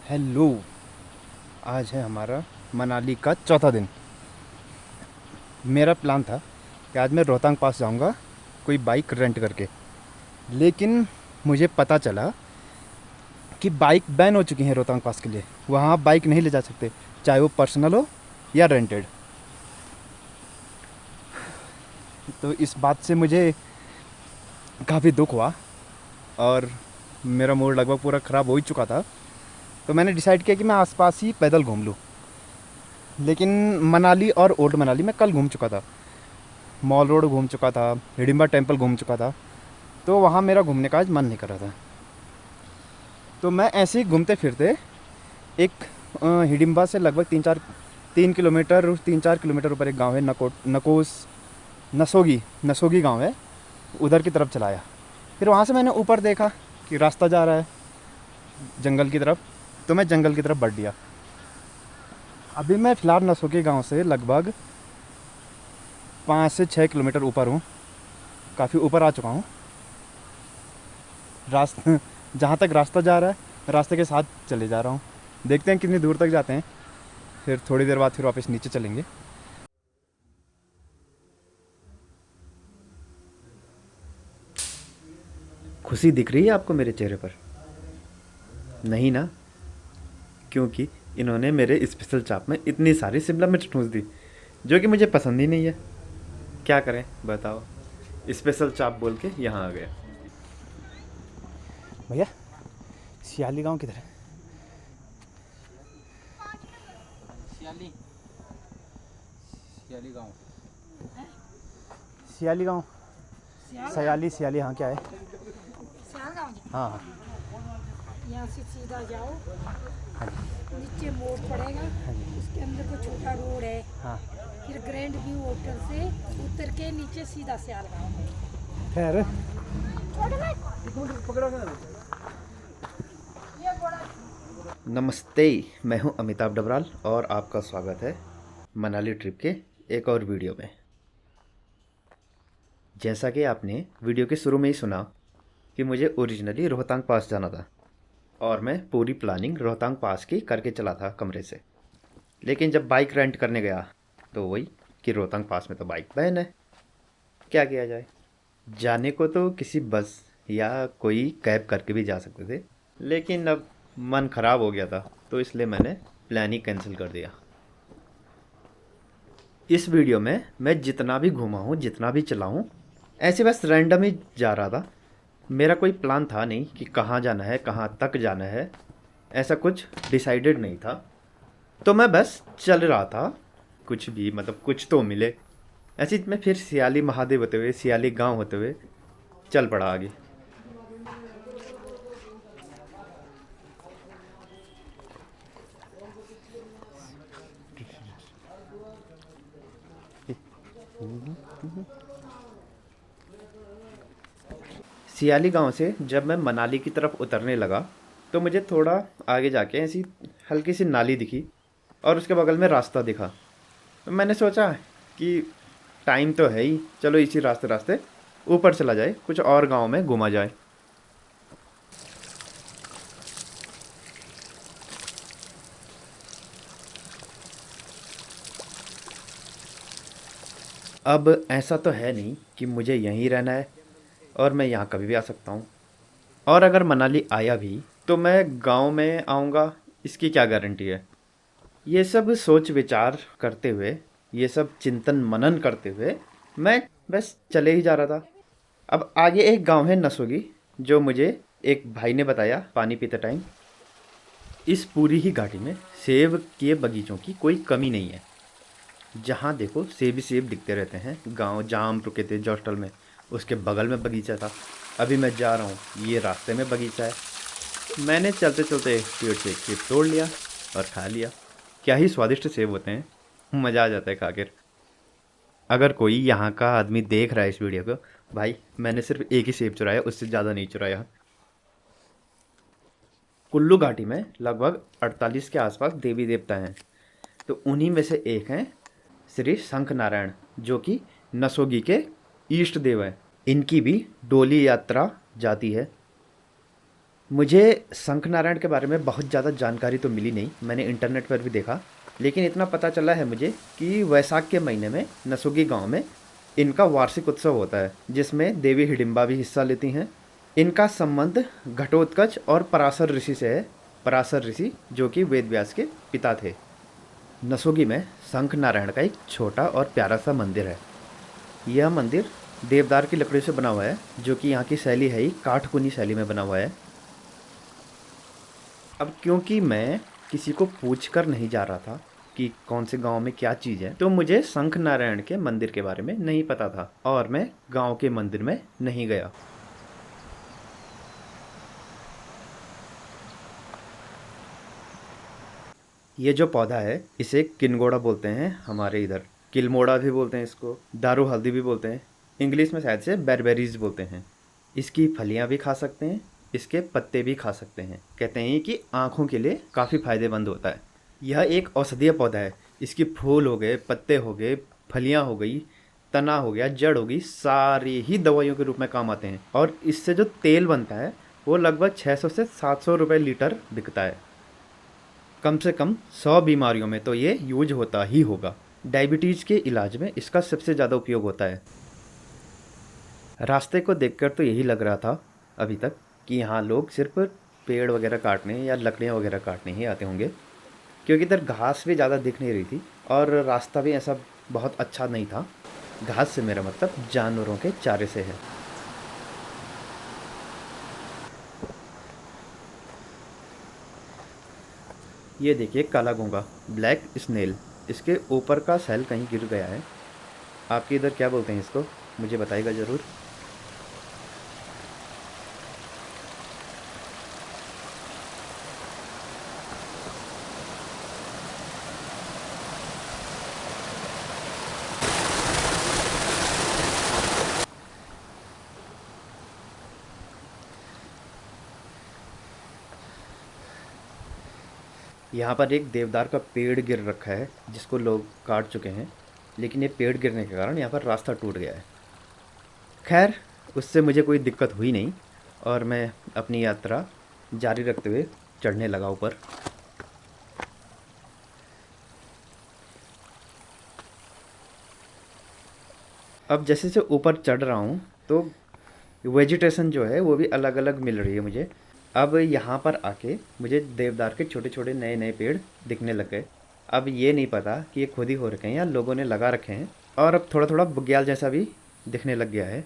Hello. आज है हमारा मनाली का चौथा दिन। मेरा प्लान था कि आज मैं रोहतांग पास जाऊंगा कोई बाइक रेंट करके, लेकिन मुझे पता चला कि बाइक बैन हो चुकी हैं रोहतांग पास के लिए। वहाँ आप बाइक नहीं ले जा सकते, चाहे वो पर्सनल हो या रेंटेड। तो इस बात से मुझे काफ़ी दुख हुआ और मेरा मूड लगभग पूरा ख़राब हो ही चुका था। तो मैंने डिसाइड किया कि मैं आसपास ही पैदल घूम लूँ। लेकिन मनाली और ओल्ड मनाली मैं कल घूम चुका था। मॉल रोड घूम चुका था, हिडिंबा टेम्पल घूम चुका था। तो वहाँ मेरा घूमने का आज मन नहीं कर रहा था। तो मैं ऐसे ही घूमते फिरते एक हिडिंबा से लगभग 3 किलोमीटर ऊपर एक गांव है, नकोस नसोगी नसोगी गांव है। उधर की तरफ चलाया। फिर वहाँ से मैंने ऊपर देखा कि रास्ता जा रहा है जंगल की तरफ। तो मैं जंगल की तरफ बढ़ लिया। अभी मैं फ़िलहाल नसोगी गांव से लगभग 5 से 6 किलोमीटर ऊपर हूँ। काफ़ी ऊपर आ चुका हूँ। रास्ता जहाँ तक रास्ता जा रहा है रास्ते के साथ चले जा रहा हूँ। देखते हैं कितनी दूर तक जाते हैं। फिर थोड़ी देर बाद फिर वापस नीचे चलेंगे। खुशी दिख रही है आपको मेरे चेहरे पर? नहीं ना? क्योंकि इन्होंने मेरे स्पेशल चाप में इतनी सारी शिमला मिर्च ठूंस दी, जो कि मुझे पसंद ही नहीं है। क्या करें बताओ? स्पेशल चाप बोल के यहाँ आ गया। भैया, सियाली गांव किधर है? सियाली सियाली गांव। सियाली गांव। सयाली सियाली, हाँ क्या है? सियाल गाँव हाँ हाँ। यहाँ से सीधा जाओ, हाँ जी। नीचे मोड़ पड़ेगा, हाँ जी। उसके अंदर को छोटा रोड है। हाँ। फिर ग्रैंड व्यू होटल से उतर के नीचे सीधा सियाल गाँव। खैर, नमस्ते। मैं हूं अमिताभ डबराल और आपका स्वागत है मनाली ट्रिप के एक और वीडियो में। जैसा कि आपने वीडियो के शुरू में ही सुना कि मुझे ओरिजिनली रोहतांग पास जाना था और मैं पूरी प्लानिंग रोहतांग पास की करके चला था कमरे से। लेकिन जब बाइक रेंट करने गया तो वही कि रोहतांग पास में तो बाइक बैन है। क्या किया जाए? जाने को तो किसी बस या कोई कैब करके भी जा सकते थे, लेकिन अब मन ख़राब हो गया था तो इसलिए मैंने प्लान ही कैंसिल कर दिया। इस वीडियो में मैं जितना भी घूमा हूँ, जितना भी चला हूँ, ऐसे बस रैंडम ही जा रहा था। मेरा कोई प्लान था नहीं कि कहाँ जाना है, कहाँ तक जाना है। ऐसा कुछ डिसाइडेड नहीं था। तो मैं बस चल रहा था। कुछ भी मतलब कुछ तो मिले। ऐसे ही मैं फिर सियाली महादेव होते हुए, सियाली गांव होते हुए चल पड़ा आगे। सियाली गांव से जब मैं मनाली की तरफ उतरने लगा तो मुझे थोड़ा आगे जाके ऐसी हल्की सी नाली दिखी और उसके बगल में रास्ता दिखा। तो मैंने सोचा कि टाइम तो है ही, चलो इसी रास्ते रास्ते ऊपर चला जाए, कुछ और गांव में घूमा जाए। अब ऐसा तो है नहीं कि मुझे यहीं रहना है और मैं यहाँ कभी भी आ सकता हूँ। और अगर मनाली आया भी तो मैं गांव में आऊँगा, इसकी क्या गारंटी है? ये सब सोच विचार करते हुए, ये सब चिंतन मनन करते हुए मैं बस चले ही जा रहा था। अब आगे एक गांव है नसोगी, जो मुझे एक भाई ने बताया पानी पीते टाइम। इस पूरी ही घाटी में सेब के बगीचों की कोई कमी नहीं है। जहाँ देखो सेब ही सेब दिखते रहते हैं। गांव जहाँ हम रुके थे जॉस्टल में, उसके बगल में बगीचा था। अभी मैं जा रहा हूँ, ये रास्ते में बगीचा है। मैंने चलते चलते पेड़ से एक सेब तोड़ लिया और खा लिया। क्या ही स्वादिष्ट सेब होते हैं, मज़ा आ जाता है खाकर। अगर कोई यहाँ का आदमी देख रहा है इस वीडियो को, भाई मैंने सिर्फ एक ही सेब चुराया, उससे ज़्यादा नहीं चुराया। कुल्लू घाटी में लगभग 48 के आसपास देवी देवता हैं। तो उन्हीं में से एक हैं श्री शंख नारायण, जो कि नसोगी के ईष्ट देव हैं। इनकी भी डोली यात्रा जाती है। मुझे शंख नारायण के बारे में बहुत ज़्यादा जानकारी तो मिली नहीं, मैंने इंटरनेट पर भी देखा, लेकिन इतना पता चला है मुझे कि वैशाख के महीने में नसोगी गांव में इनका वार्षिक उत्सव होता है, जिसमें देवी हिडिंबा भी हिस्सा लेती हैं। इनका संबंध घटोत्कच और पराशर ऋषि से है। पराशर ऋषि जो कि वेद व्यास के पिता थे। नसोगी में शंख नारायण का एक छोटा और प्यारा सा मंदिर है। यह मंदिर देवदार की लकड़ी से बना हुआ है, जो कि यहाँ की शैली है ही काठकुनी शैली में बना हुआ है। अब क्योंकि मैं किसी को पूछ कर नहीं जा रहा था कि कौन से गांव में क्या चीज़ है, तो मुझे शंख नारायण के मंदिर के बारे में नहीं पता था और मैं गांव के मंदिर में नहीं गया। ये जो पौधा है इसे किनगोड़ा बोलते हैं, हमारे इधर किलमोड़ा भी बोलते हैं, इसको दारू हल्दी भी बोलते हैं, इंग्लिश में शायद से बेरबेरीज बोलते हैं। इसकी फलियां भी खा सकते हैं, इसके पत्ते भी खा सकते हैं। कहते हैं कि आँखों के लिए काफ़ी फायदेमंद होता है। यह एक औषधीय पौधा है। इसकी फूल हो गए, पत्ते हो गए, फलियां हो गई, तना हो गया, जड़ हो गई, सारी ही दवाइयों के रूप में काम आते हैं। और इससे जो तेल बनता है वो लगभग 600 से 700 रुपये लीटर बिकता है। कम से कम 100 बीमारियों में तो ये यूज होता ही होगा। डायबिटीज़ के इलाज में इसका सबसे ज़्यादा उपयोग होता है। रास्ते को देखकर तो यही लग रहा था अभी तक कि यहाँ लोग सिर्फ पेड़ वगैरह काटने या लकड़ियाँ वगैरह काटने ही आते होंगे, क्योंकि इधर घास भी ज़्यादा दिख नहीं रही थी और रास्ता भी ऐसा बहुत अच्छा नहीं था। घास से मेरा मतलब जानवरों के चारे से है। ये देखिए काला घोंगा, ब्लैक स्नेल। इसके ऊपर का सेल कहीं गिर गया है। आपके इधर क्या बोलते हैं इसको, मुझे बताइएगा ज़रूर। यहाँ पर एक देवदार का पेड़ गिर रखा है जिसको लोग काट चुके हैं, लेकिन ये पेड़ गिरने के कारण यहाँ पर रास्ता टूट गया है। खैर, उससे मुझे कोई दिक्कत हुई नहीं और मैं अपनी यात्रा जारी रखते हुए चढ़ने लगा ऊपर। अब जैसे से ऊपर चढ़ रहा हूँ तो वेजिटेशन जो है वो भी अलग अलग मिल रही है मुझे। अब यहाँ पर आके मुझे देवदार के छोटे छोटे नए नए पेड़ दिखने लग गए। अब ये नहीं पता कि ये खुद ही हो रखे हैं या लोगों ने लगा रखे हैं। और अब थोड़ा थोड़ा बुग्याल जैसा भी दिखने लग गया है।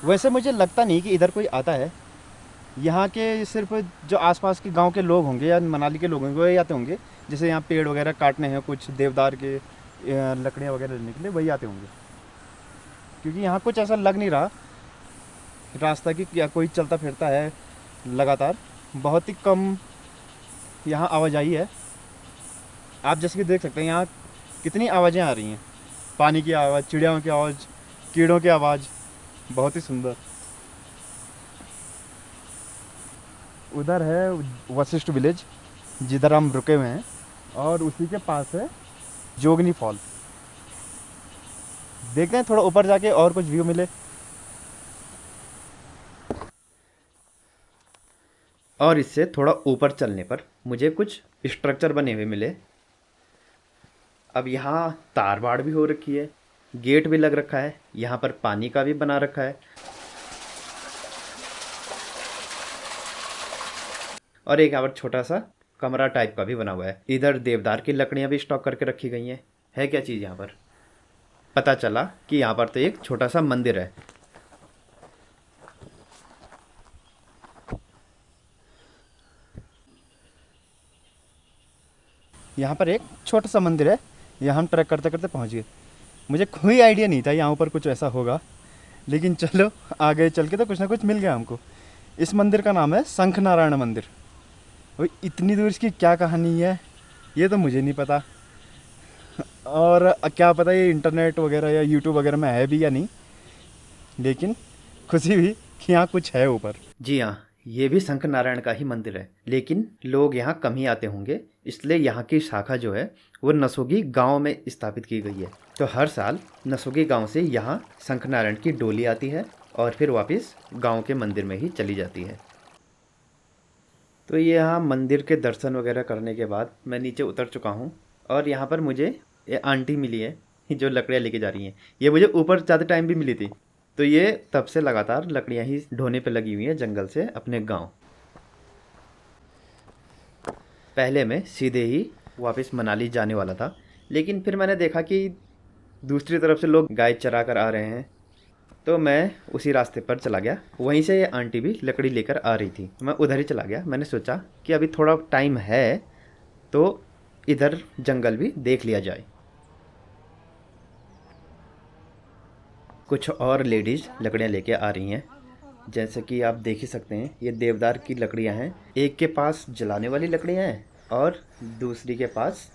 वैसे मुझे लगता नहीं कि इधर कोई आता है। यहाँ के सिर्फ जो आसपास के गांव के लोग होंगे या मनाली के लोग होंगे वही आते होंगे, जैसे यहाँ पेड़ वगैरह काटने हैं, कुछ देवदार के लकड़ियाँ वगैरह लेने के लिए वही आते होंगे। क्योंकि यहाँ कुछ ऐसा लग नहीं रहा रास्ता की या कोई चलता फिरता है लगातार। बहुत ही कम यहाँ आवाजाही है। आप जैसे कि देख सकते हैं यहाँ कितनी आवाज़ें आ रही हैं, पानी की आवाज़, चिड़ियाओं की आवाज़, कीड़ों की आवाज़, बहुत ही सुंदर। उधर है वशिष्ठ विलेज जिधर हम रुके हुए हैं और उसी के पास है जोगनी फॉल। देखते हैं थोड़ा ऊपर जाके और कुछ व्यू मिले। और इससे थोड़ा ऊपर चलने पर मुझे कुछ स्ट्रक्चर बने हुए मिले। अब यहाँ तार बाड़ भी हो रखी है, गेट भी लग रखा है, यहाँ पर पानी का भी बना रखा है और एक यहाँ पर छोटा सा कमरा टाइप का भी बना हुआ है। इधर देवदार की लकड़ियाँ भी स्टॉक करके रखी गई हैं। है क्या चीज़ यहाँ पर? पता चला कि यहाँ पर तो एक छोटा सा मंदिर है। यहाँ पर एक छोटा सा मंदिर है। यहाँ हम ट्रैक करते करते पहुँच गए। मुझे कोई आइडिया नहीं था यहाँ पर कुछ ऐसा होगा, लेकिन चलो आगे चल के तो कुछ ना कुछ मिल गया हमको। इस मंदिर का नाम है शंख नारायण मंदिर। और इतनी दूर इसकी क्या कहानी है ये तो मुझे नहीं पता, और क्या पता ये इंटरनेट वगैरह या यूट्यूब वगैरह में है भी या नहीं, लेकिन खुशी हुई कि यहाँ कुछ है ऊपर। जी हाँ, ये भी शंख नारायण का ही मंदिर है, लेकिन लोग यहाँ कम ही आते होंगे, इसलिए यहाँ की शाखा जो है वो नसोगी गांव में स्थापित की गई है। तो हर साल नसोगी गांव से यहाँ शंख नारायण की डोली आती है और फिर वापस गांव के मंदिर में ही चली जाती है। तो ये यहाँ मंदिर के दर्शन वगैरह करने के बाद मैं नीचे उतर चुका हूँ और यहाँ पर मुझे ये आंटी मिली है जो लकड़ियाँ लेके जा रही हैं। ये मुझे ऊपर ज़्यादा टाइम भी मिली थी। तो ये तब से लगातार लकड़ियाँ ही ढोने पे लगी हुई हैं जंगल से अपने गांव। पहले मैं सीधे ही वापस मनाली जाने वाला था, लेकिन फिर मैंने देखा कि दूसरी तरफ से लोग गाय चरा कर आ रहे हैं, तो मैं उसी रास्ते पर चला गया। वहीं से ये आंटी भी लकड़ी लेकर आ रही थी, मैं उधर ही चला गया। मैंने सोचा कि अभी थोड़ा टाइम है तो इधर जंगल भी देख लिया जाए। कुछ और लेडीज़ लकड़ियाँ लेके आ रही हैं, जैसे कि आप देख ही सकते हैं। ये देवदार की लकड़ियाँ हैं। एक के पास जलाने वाली लकड़ियाँ हैं और दूसरी के पास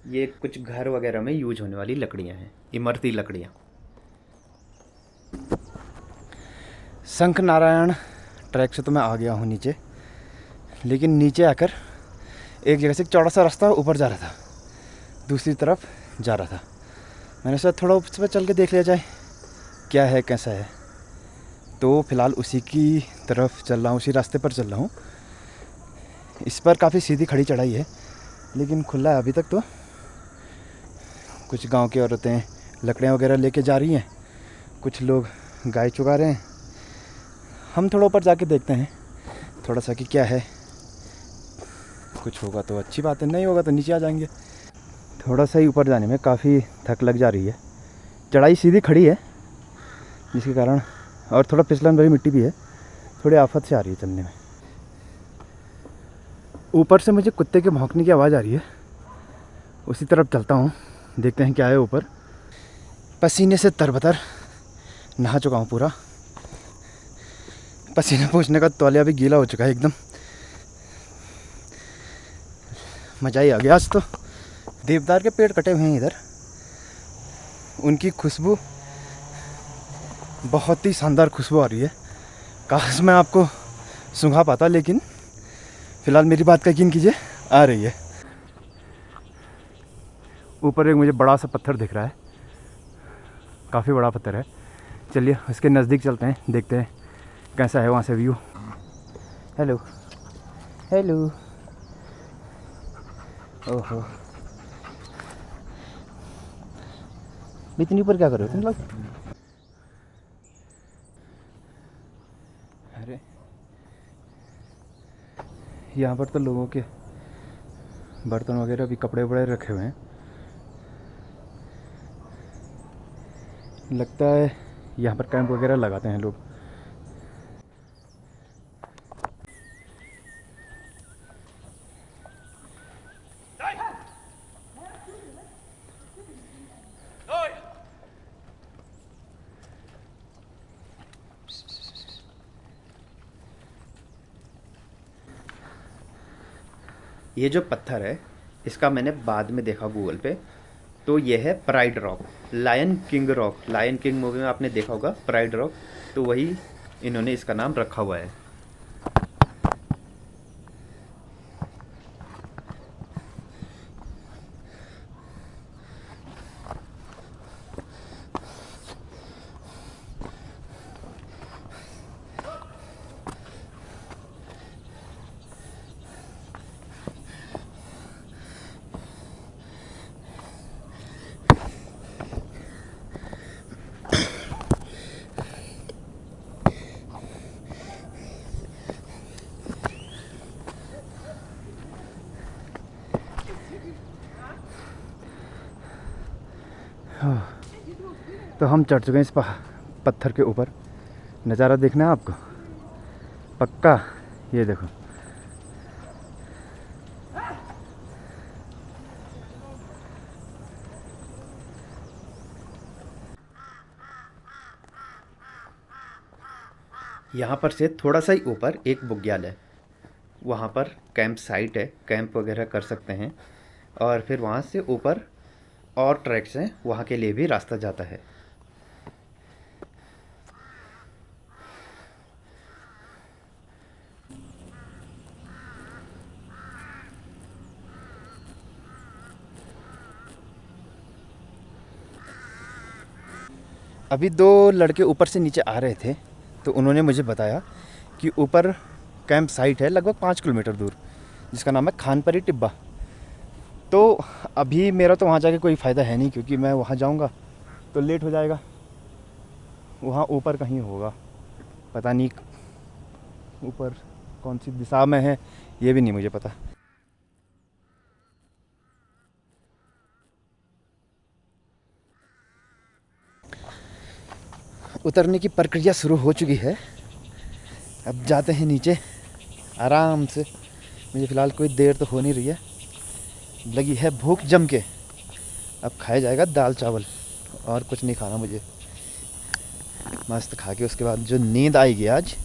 ये कुछ घर वगैरह में यूज होने वाली लकड़ियाँ हैं, इमरती लकड़ियाँ। शंख नारायण ट्रैक से तो मैं आ गया हूँ नीचे, लेकिन नीचे आकर एक जगह से एक चौड़ा सा रास्ता ऊपर जा रहा था, दूसरी तरफ जा रहा था। मैंने सोचा थोड़ा उस पर चल के देख लिया जाए क्या है कैसा है। तो फ़िलहाल उसी की तरफ चल रहा हूँ, उसी रास्ते पर चल रहा हूँ। इस पर काफ़ी सीधी खड़ी चढ़ाई है, लेकिन खुला है अभी तक। तो कुछ गांव की औरतें लकड़ियाँ वगैरह लेके जा रही हैं, कुछ लोग गाय चुगा रहे हैं। हम थोड़ा ऊपर जाके देखते हैं थोड़ा सा कि क्या है। कुछ होगा तो अच्छी बात है, नहीं होगा तो नीचे आ जाएंगे। थोड़ा सा ही ऊपर जाने में काफ़ी थक लग जा रही है। चढ़ाई सीधी खड़ी है जिसके कारण, और थोड़ा फिसलन भरी मिट्टी भी है, थोड़ी आफत से आ रही है चलने में। ऊपर से मुझे कुत्ते के भौंकने की आवाज़ आ रही है, उसी तरफ चलता हूँ, देखते हैं क्या है ऊपर। पसीने से तरबतर नहा चुका हूँ पूरा, पसीने पोंछने का तौलिया भी गीला हो चुका है एकदम। मज़ा ही आ गया आज तो। देवदार के पेड़ कटे हुए हैं इधर, उनकी खुशबू बहुत ही शानदार खुशबू आ रही है। काश मैं आपको सूंघा पाता, लेकिन फ़िलहाल मेरी बात का यकीन कीजिए, आ रही है। ऊपर एक मुझे बड़ा सा पत्थर दिख रहा है, काफ़ी बड़ा पत्थर है। चलिए उसके नज़दीक चलते हैं, देखते हैं कैसा है वहाँ से व्यू। हेलो हेलो, ओहो, इतनी ऊपर क्या कर रहे हो तुम लोग? अरे यहाँ पर तो लोगों के बर्तन वगैरह भी, कपड़े वपड़े रखे हुए हैं। लगता है यहाँ पर कैंप वगैरह लगाते हैं लोग। ये जो पत्थर है इसका मैंने बाद में देखा गूगल पे, तो ये है Pride Rock, Lion King rock. Lion King movie में आपने देखा होगा प्राइड रॉक, तो वही इन्होंने इसका नाम रखा हुआ है। तो हम चढ़ चुके हैं इस पत्थर के ऊपर। नज़ारा देखना है आपको पक्का, ये देखो। यहाँ पर से थोड़ा सा ही ऊपर एक बुग्याल है, वहाँ पर कैंप साइट है, कैंप वगैरह कर सकते हैं। और फिर वहाँ से ऊपर और ट्रैक्स हैं, वहाँ के लिए भी रास्ता जाता है। अभी दो लड़के ऊपर से नीचे आ रहे थे, तो उन्होंने मुझे बताया कि ऊपर कैंप साइट है लगभग 5 किलोमीटर दूर, जिसका नाम है खानपरी टिब्बा। तो अभी मेरा तो वहाँ जाके कोई फ़ायदा है नहीं, क्योंकि मैं वहाँ जाऊँगा तो लेट हो जाएगा। वहाँ ऊपर कहीं होगा, पता नहीं ऊपर कौन सी दिशा में है, ये भी नहीं मुझे पता। उतरने की प्रक्रिया शुरू हो चुकी है। अब जाते हैं नीचे आराम से। मुझे फ़िलहाल कोई देर तो हो नहीं रही है, लगी है भूख जम के। अब खाया जाएगा दाल चावल, और कुछ नहीं खाना मुझे। मस्त खा के उसके बाद जो नींद आएगी आज,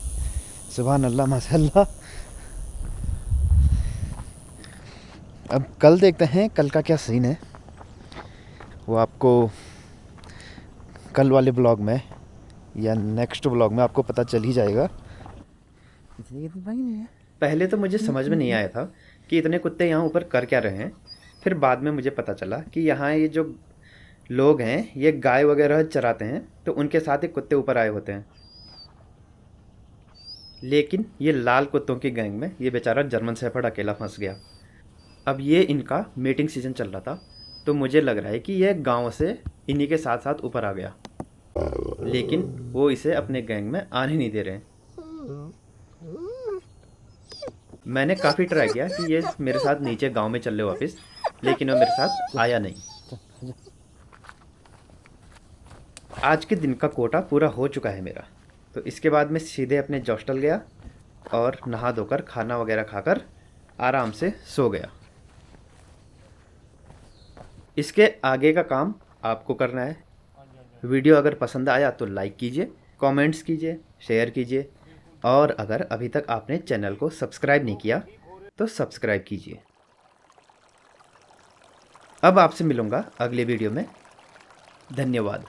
सुभान अल्लाह माशाअल्लाह। अब कल देखते हैं कल का क्या सीन है, वो आपको कल वाले ब्लॉग में या नेक्स्ट ब्लॉग में आपको पता चल ही जाएगा। पहले तो मुझे समझ में नहीं आया था कि इतने कुत्ते यहाँ ऊपर कर क्या रहे हैं। फिर बाद में मुझे पता चला कि यहाँ ये जो लोग हैं ये गाय वगैरह चराते हैं, तो उनके साथ ही कुत्ते ऊपर आए होते हैं। लेकिन ये लाल कुत्तों की गैंग में ये बेचारा जर्मन शेफर्ड अकेला फंस गया। अब ये इनका मीटिंग सीजन चल रहा था, तो मुझे लग रहा है कि यह गांव से इन्हीं के साथ साथ ऊपर आ गया, लेकिन वो इसे अपने गैंग में आने नहीं दे रहे हैं। मैंने काफ़ी ट्राई किया कि ये मेरे साथ नीचे गांव में चल ले वापस, लेकिन वो मेरे साथ आया नहीं। आज के दिन का कोटा पूरा हो चुका है मेरा, तो इसके बाद मैं सीधे अपने हॉस्टल गया और नहा धोकर खाना वगैरह खाकर आराम से सो गया। इसके आगे का काम आपको करना है। वीडियो अगर पसंद आया तो लाइक कीजिए, कमेंट्स कीजिए, शेयर कीजिए, और अगर अभी तक आपने चैनल को सब्सक्राइब नहीं किया तो सब्सक्राइब कीजिए। अब आपसे मिलूँगा अगले वीडियो में। धन्यवाद।